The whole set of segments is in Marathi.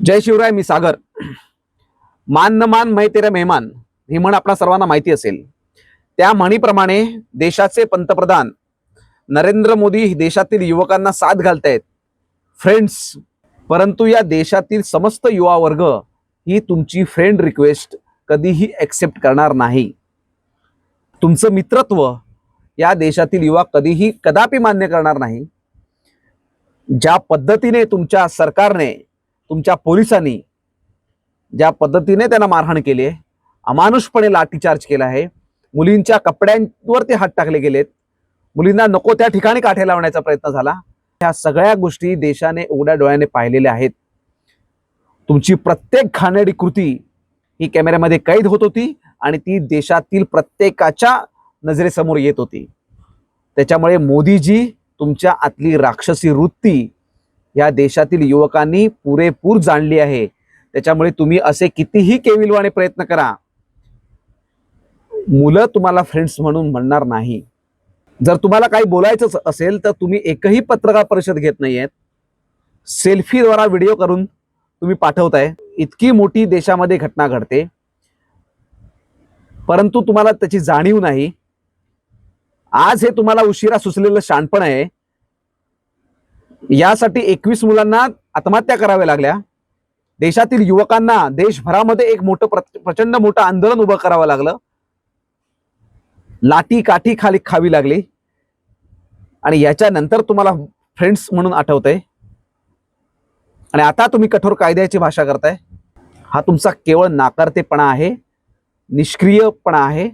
जय शिवराय. मी सागर. मान न मान मै तेरे मेहमान ही म्हण आपल्या सर्वांना माहिती असेल. त्या म्हणीप्रमाणे देशाचे पंतप्रधान नरेंद्र मोदी देशातील युवकांना साथ घालतायत फ्रेंड्स. परंतु या देशातील समस्त युवा वर्ग ही तुमची फ्रेंड रिक्वेस्ट कधीही एक्सेप्ट करणार नाही. तुमचं मित्रत्व या देशातील युवा कधीही कदापि मान्य करणार नाही. ज्या पद्धतीने तुमच्या सरकारने, तुमच्या पोलिसांनी ज्या पद्धतीने त्यांना मारहाण केली आहे, अमानुषपणे लाठीचार्ज केला आहे, मुलींच्या कपड्यांवरती हात टाकले गेलेत, मुलींना नको त्या ठिकाणी काठे लावण्याचा प्रयत्न झाला, ह्या सगळ्या गोष्टी देशाने उघड्या डोळ्याने पाहिलेल्या आहेत. तुमची प्रत्येक घाणेरडी कृती ही कॅमेऱ्यामध्ये कैद होत होती आणि ती देशातील प्रत्येकाच्या नजरेसमोर येत होती. त्याच्यामुळे मोदीजी तुमच्या आतली राक्षसी वृत्ती या देशातील युवकांनी पुरेपूर जाणली आहे. त्याच्यामुळे तुम्ही असे कितीही केविलवाणे प्रयत्न करा, मुलं तुम्हाला फ्रेंड्स म्हणून म्हणणार नाही. जर तुम्हाला काही बोलायचं असेल तर तुम्ही एकही पत्रकार परिषद घेत नाहीयेत. सेल्फीद्वारा व्हिडिओ करून तुम्ही पाठवताय. इतकी मोठी देशामध्ये घटना घडते, परंतु तुम्हाला त्याची जाणीव नाही. आज हे तुम्हाला उशिरा सुचलेलं शहाणपण आहे. यासाठी 21 मुलांना आत्महत्या कराव्या लागल्या. देशातील युवकांना देशभरामध्ये एक मोठं प्रचंड मोठं आंदोलन उभं करावं लागलं. लाठी काठी खाली खावी लागली आणि याच्यानंतर तुम्हाला फ्रेंड्स म्हणून आठवतंय आणि आता तुम्ही कठोर कायद्याची भाषा करताय. हा तुमचा केवळ नाकारतेपणा आहे, निष्क्रियपणा आहे.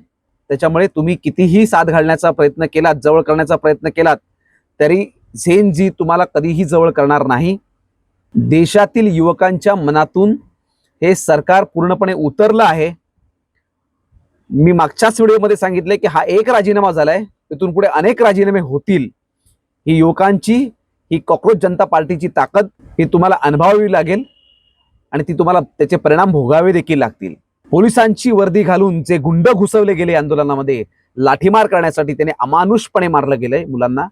त्याच्यामुळे तुम्ही कितीही साथ घालण्याचा प्रयत्न केलात, जवळ करण्याचा प्रयत्न केलात, तरी झेन जी तुम्हाला कधीही जवळ करणार नाही. देशातील युवकांच्या मनातून हे सरकार पूर्णपणे उतरलं आहे. मी मागच्याच व्हिडिओमध्ये सांगितले की हा एक राजीनामा झालाय, तिथून पुढे अनेक राजीनामे होतील. ही युवकांची, ही कॉकरोच जनता पार्टीची ताकद ही तुम्हाला अनुभवावी लागेल आणि ती तुम्हाला त्याचे परिणाम भोगावे देखील लागतील. पोलिसांची वर्दी घालून जे गुंड घुसवले गेले आंदोलनामध्ये लाठीमार करण्यासाठी, त्याने अमानुषपणे मारलं गेलंय मुलांना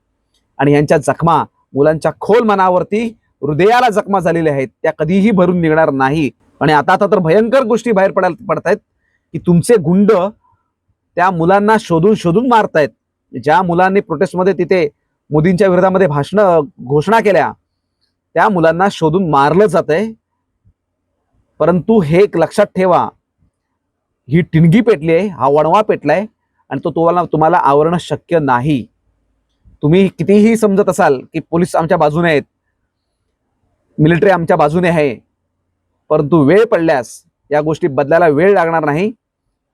आणि यांच्या जखमा मुलांच्या खोल मनावरती, हृदयाला जखमा झालेल्या आहेत, त्या कधीही भरून निघणार नाही. आणि आता तर भयंकर गोष्टी बाहेर पडतायत की तुमचे गुंड त्या मुलांना शोधून शोधून मारतायत. ज्या मुलांनी प्रोटेस्टमध्ये तिथे मोदींच्या विरोधामध्ये घोषणा केल्या, त्या मुलांना शोधून मारलं जातंय. परंतु हे एक लक्षात ठेवा, ही टिणगी पेटली आहे, हा वणवा पेटलाय आणि तो तुम्हाला आवरणं शक्य नाही. तुम्ही कितीही समजत असाल की पोलीस आमच्या बाजूने आहेत, मिलिटरी आमच्या बाजूने आहे, परंतु वेळ पडल्यास या गोष्टी बदलायला वेळ लागणार नाही.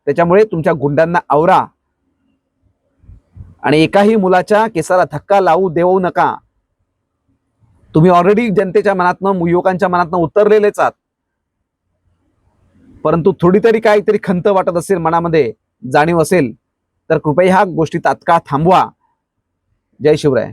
त्याच्यामुळे तुमच्या गुंडांना आवरा आणि एकाही मुलाच्या केसाला धक्का लावू देऊ नका. तुम्ही ऑलरेडी जनतेच्या मनातनं, युवकांच्या मनातनं उतरलेलेच आहात. परंतु थोडी तरी काहीतरी खंत वाटत असेल, मनामध्ये जाणीव असेल, तर कृपया ह्या गोष्टी तात्काळ थांबवा. जय शिवराय.